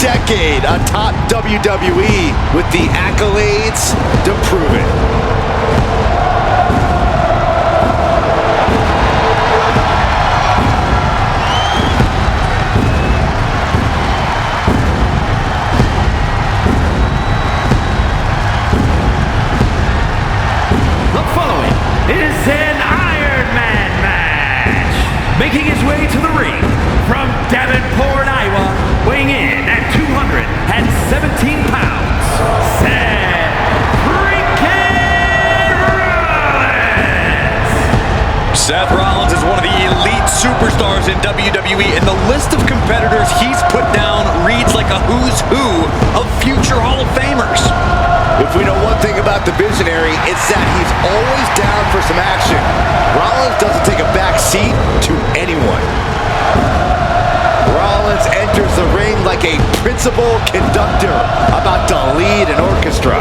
decade atop WWE with the accolades to prove it. The following is an Iron Man match. Making his way to the ring from Davenport, Iowa, weighing in at 217 pounds, Seth Rollins. Seth Rollins is one of the elite superstars in WWE, and the list of competitors he's put down reads like a who's who of future Hall of Famers. If we know one thing about the Visionary, it's that he's always down for some action. Rollins doesn't take a back seat to anyone. Rollins enters the ring like a principal conductor about to lead an orchestra.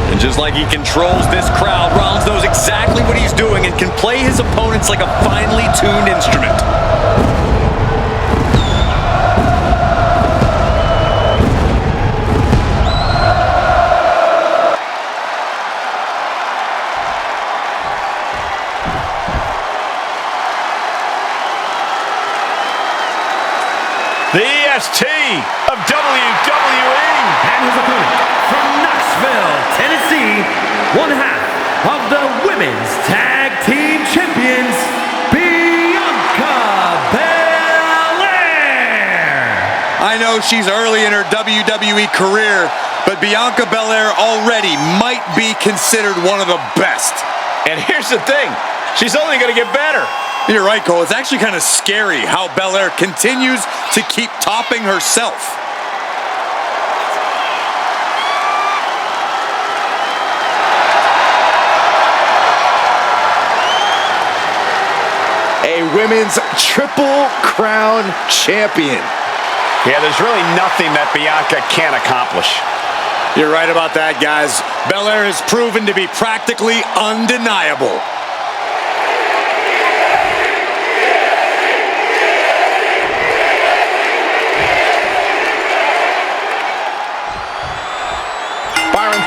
And just like he controls this crowd, Rollins knows exactly what he's doing and can play his opponents like a finely tuned instrument. The EST of WWE. And his opponent from Knoxville, Tennessee, one half of the Women's Tag Team Champions, Bianca Belair. I know she's early in her WWE career, but Bianca Belair already might be considered one of the best. And here's the thing, she's only going to get better. You're right, Cole. It's actually kind of scary how Belair continues to keep topping herself. A women's Triple Crown champion. Yeah, there's really nothing that Bianca can't accomplish. You're right about that, guys. Belair has proven to be practically undeniable.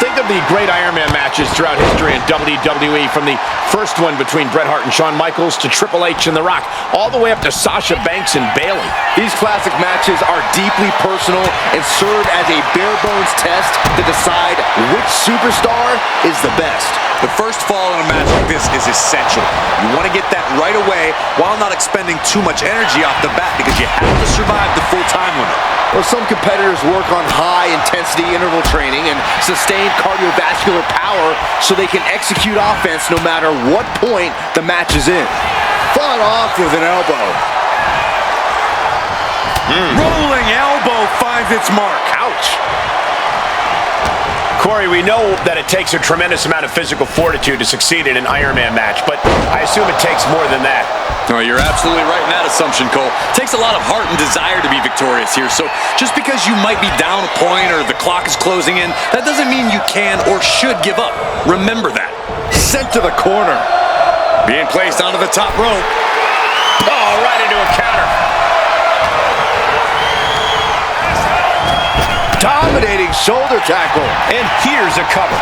Think of the great Iron Man matches throughout history in WWE, from the first one between Bret Hart and Shawn Michaels to Triple H and The Rock, all the way up to Sasha Banks and Bayley. These classic matches are deeply personal and serve as a bare-bones test to decide which superstar is the best. The first fall in a match like this is essential. You want to get that right away while not expending too much energy off the bat, because you have to survive the full time limit. Well, some competitors work on high-intensity interval training and sustained cardiovascular power so they can execute offense no matter what point the match is in. Fought off with an elbow. Rolling elbow finds its mark. Ouch. Corey, we know that it takes a tremendous amount of physical fortitude to succeed in an Iron Man match, but I assume it takes more than that. Oh, you're absolutely right in that assumption, Cole. It takes a lot of heart and desire to be victorious here. So just because you might be down a point or the clock is closing in, that doesn't mean you can or should give up. Remember that. Sent to the corner. Being placed onto the top rope. Oh, right into a counter. Dominating shoulder tackle. And here's a cover.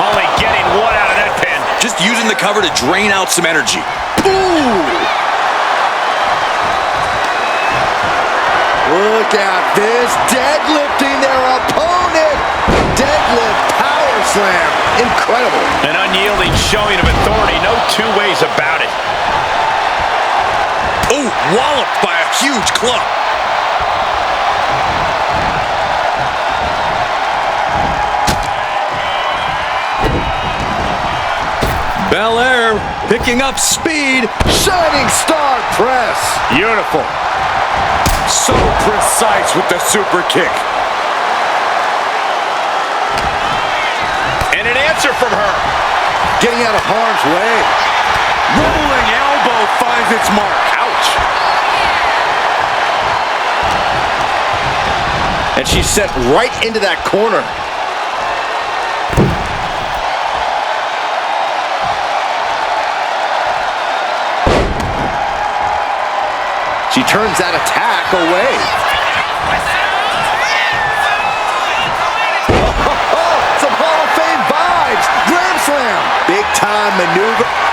Only getting one out of that pin. Just using the cover to drain out some energy. Ooh! Look at this, deadlifting their opponent. Deadlift power slam. Incredible. An unyielding showing of authority, no two ways about it. Ooh, walloped by a huge club. Belair picking up speed. Shining star press. Beautiful. So precise with the super kick. And an answer from her. Getting out of harm's way. Rolling elbow finds its mark. Ouch. And she's sent right into that corner. She turns that attack away.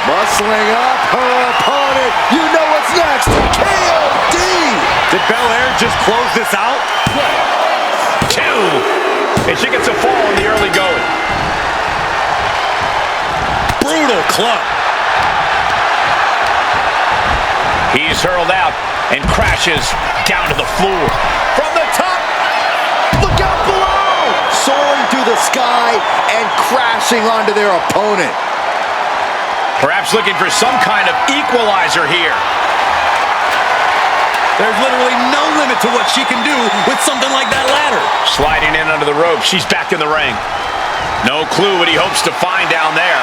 Muscling up her opponent. You know what's next. KOD. Did Belair just close this out? 2. And she gets a fall in the early going. Brutal club. He's hurled out and crashes down to the floor. From the top. Look out below. Soaring through the sky and crashing onto their opponent. Perhaps looking for some kind of equalizer here. There's literally no limit to what she can do with something like that ladder. Sliding in under the rope. She's back in the ring. No clue what he hopes to find down there.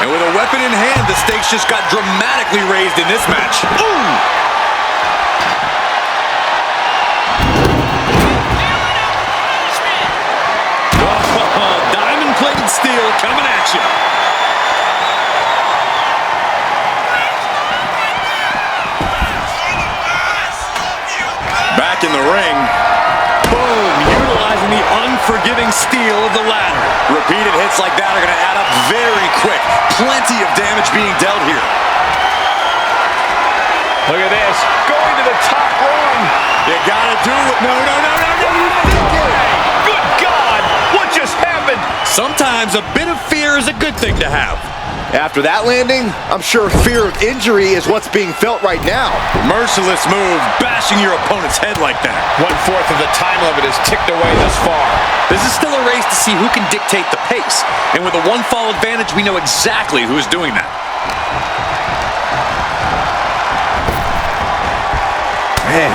And with a weapon in hand, the stakes just got dramatically raised in this match. Ooh! Diamond-plated steel coming at you. Back in the ring. Boom! Utilizing the unforgiving steel of the ladder. Repeated hits like that are going to add up very quick. Plenty of damage being dealt here. Look at this. Going to the top rung. You got to do it. No. Good God! What just happened? Sometimes a bit of fear is a good thing to have. After that landing, I'm sure fear of injury is what's being felt right now. Merciless move, bashing your opponent's head like that. 1/4 of the time limit has ticked away thus far. This is still a race to see who can dictate the pace. And with a one-fall advantage, we know exactly who is doing that. Man.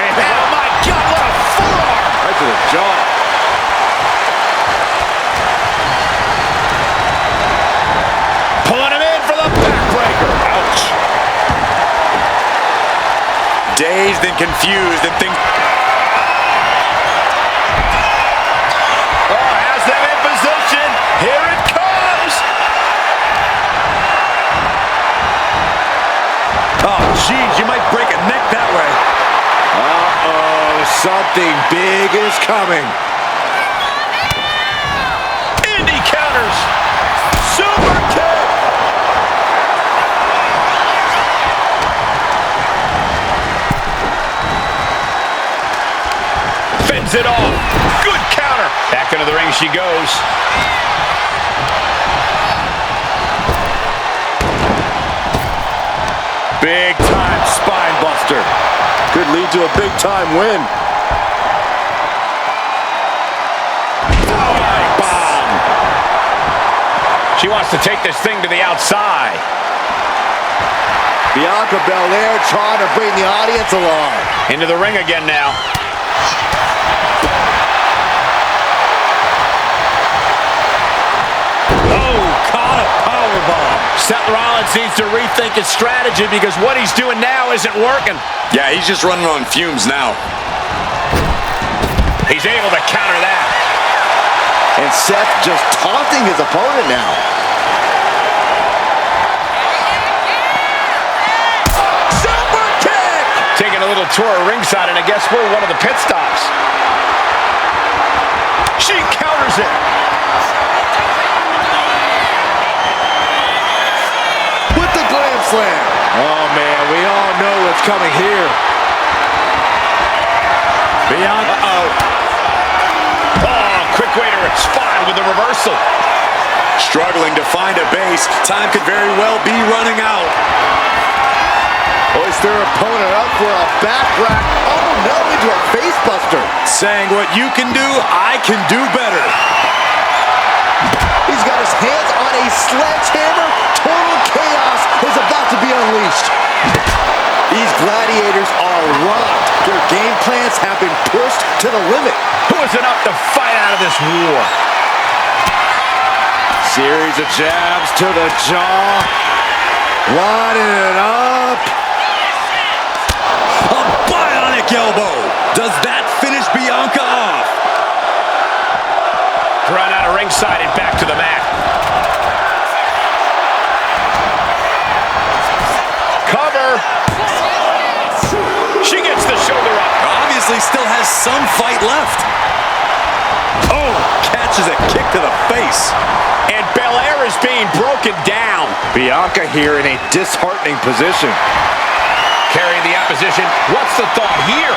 Oh my God, what a forearm! Right to the jaw. Pulling him in for the backbreaker. Ouch. Dazed and confused and think. Oh, has them in position. Here it comes. Oh, geez, you might break a neck that way. Uh-oh, something big is coming. Indy counters. Super kick. Fends it off. Good counter. Back into the ring she goes. Big time spine buster. Could lead to a big time win. Bomb. She wants to take this thing to the outside. Bianca Belair trying to bring the audience along. Into the ring again now. Oh, caught a powerbomb. Seth Rollins needs to rethink his strategy because what he's doing now isn't working. Yeah, he's just running on fumes now. He's able to counter that. And Seth just taunting his opponent now. Super kick! Taking a little tour of ringside, and I guess we're one of the pit stops. She counters it. With the Glam Slam. Oh, man, we all know what's coming here. Bianca. Oh, quick way to respond with the reversal. Struggling to find a base. Time could very well be running out. Hoist their opponent up for a back rack. Oh, no, into a face buster. Saying what you can do, I can do better. He's got his hands on a sledgehammer. Total chaos is about to be unleashed. These gladiators are rocked. Their game plans have been pushed to the limit. Who is enough to fight out of this war? Series of jabs to the jaw. Lining it up. A bionic elbow. Does that finish Bianca off? Run out of ringside and back to the mat. Cover. She gets the shoulder up. Obviously still has some fight left. Oh, catches a kick to the face. And Belair is being broken down. Bianca here in a disheartening position. Carrying the opposition. What's the thought here?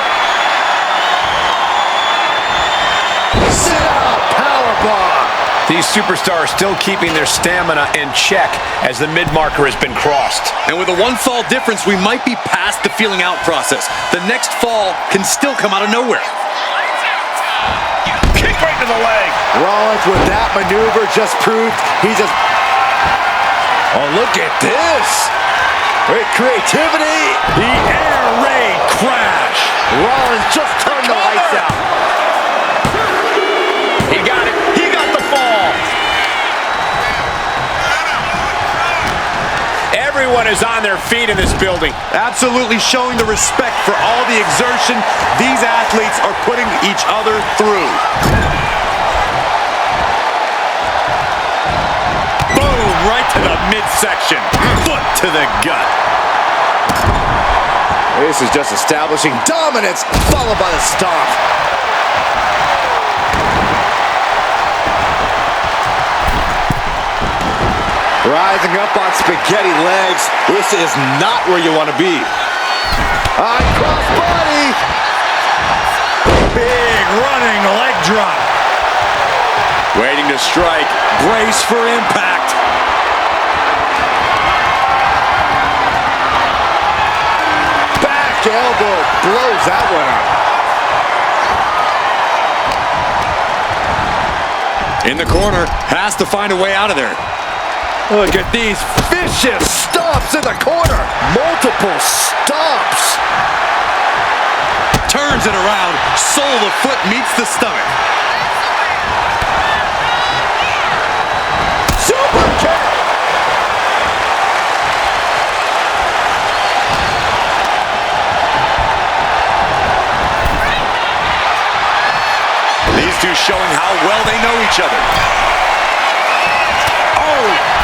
Sit out, powerbomb. These superstars still keeping their stamina in check as the mid-marker has been crossed. And with a one-fall difference, we might be past the feeling out process. The next fall can still come out of nowhere. Kick right to the leg. Rollins with that maneuver just proved he just... Oh, look at this. Great creativity. The air raid crash. Rollins just turned the lights out. He got it. He got the fall. Everyone is on their feet in this building. Absolutely showing the respect for all the exertion these athletes are putting each other through. Boom, right to the midsection. Foot to the gut. This is just establishing dominance, followed by the stomp. Rising up on spaghetti legs. This is not where you want to be. On crossbody. Big running leg drop. Waiting to strike. Brace for impact. Back elbow blows that one up. In the corner. Has to find a way out of there. Look at these vicious stomps in the corner. Multiple stomps. Turns it around. Sole of the foot meets the stomach. Super kick. These two showing how well they know each other. Oh!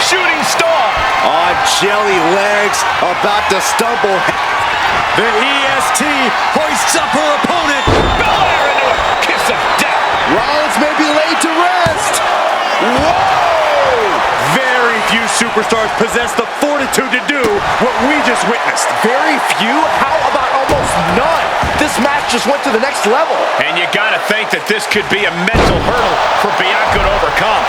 Shooting star. On jelly legs, about to stumble. The EST hoists up her opponent. Belair into a kiss of death. Rollins may be laid to rest. Whoa! Very few superstars possess the fortitude to do what we just witnessed. Very few? How about almost none? This match just went to the next level. And you gotta think that this could be a mental hurdle for Bianca to overcome.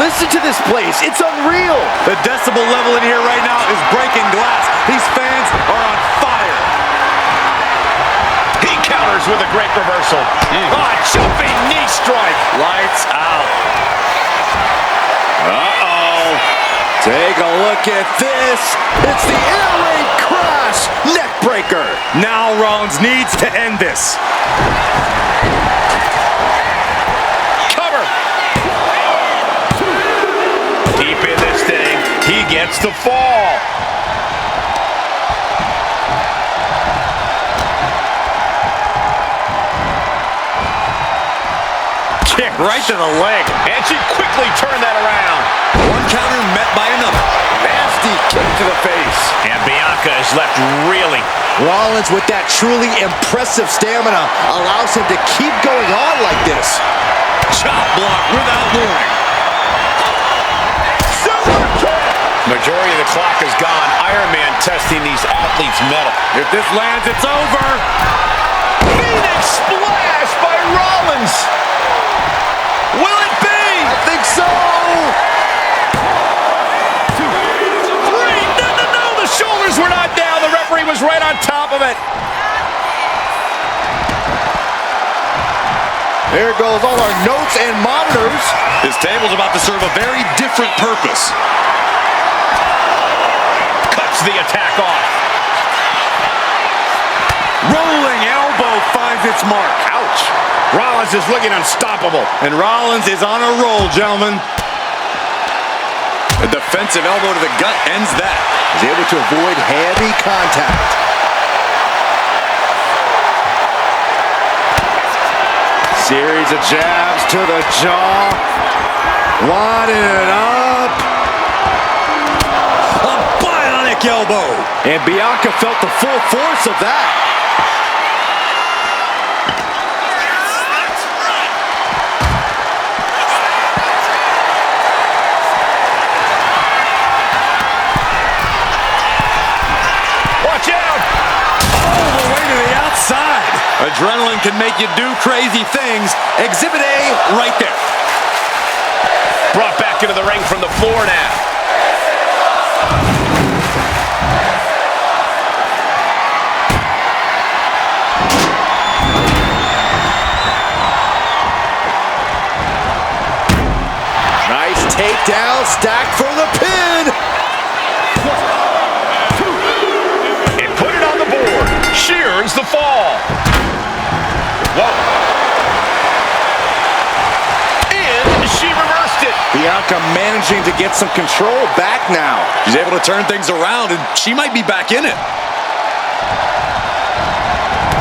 Listen to this place. It's unreal. The decibel level in here right now is breaking glass. These fans are on fire. He counters with a great reversal. Jumping knee strike. Lights out. Uh-oh. Take a look at this. It's the air raid crash neck breaker. Now Rollins needs to end this. He gets the fall. Kick right to the leg. And she quickly turned that around. One counter met by another. Nasty kick to the face. And Bianca is left reeling. Rollins with that truly impressive stamina allows him to keep going on like this. Chop block without warning. Majority of the clock is gone. Iron Man testing these athletes' mettle. If this lands, it's over. Phoenix splash by Rollins. Will it be? I think so. 2, 3. No. The shoulders were not down. The referee was right on top of it. There goes all our notes and monitors. This table's about to serve a very different purpose. The attack off. Rolling elbow finds its mark. Ouch. Rollins is looking unstoppable. And Rollins is on a roll, gentlemen. A defensive elbow to the gut ends that. He's able to avoid heavy contact. Series of jabs to the jaw. Winding it up. Elbow. And Bianca felt the full force of that. Watch out! All the way to the outside. Adrenaline can make you do crazy things. Exhibit A right there. Brought back into the ring from the floor now. Nice takedown, stacked for the pin. And put it on the board. Shears the fall. Whoa. And she reversed it. Bianca managing to get some control back now. She's able to turn things around, and she might be back in it.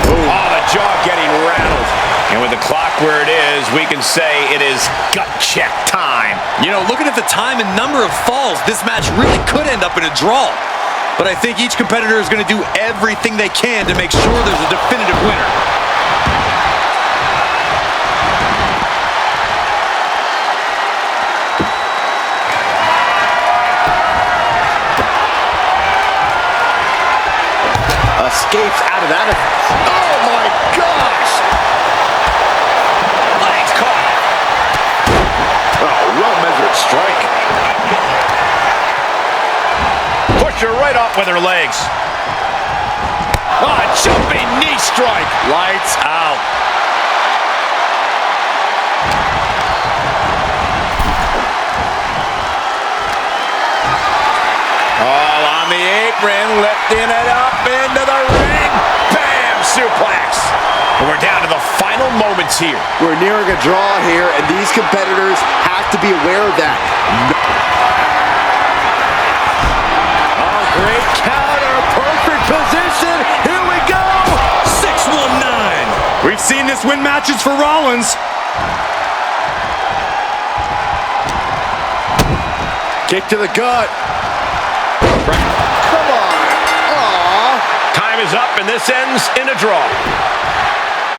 Oh, the jaw getting rattled. And with the clock where it is, we can say it is gut check time. You know, looking at the time and number of falls, this match really could end up in a draw. But I think each competitor is going to do everything they can to make sure there's a definitive winner. Escapes out of that. Oh my gosh! Legs caught. Oh, well-measured strike. Pushed her right off with her legs. Ah, jumping knee strike. Lights out. All on the apron, lifting it up into the ring. Bam! Suplex. And we're down to the final moments here. We're nearing a draw here, and these competitors have to be aware of that. Oh, great counter. Perfect position. Here we go. 619. We've seen this win matches for Rollins. Kick to the gut. Come on. Aww. Time is up, and this ends in a draw.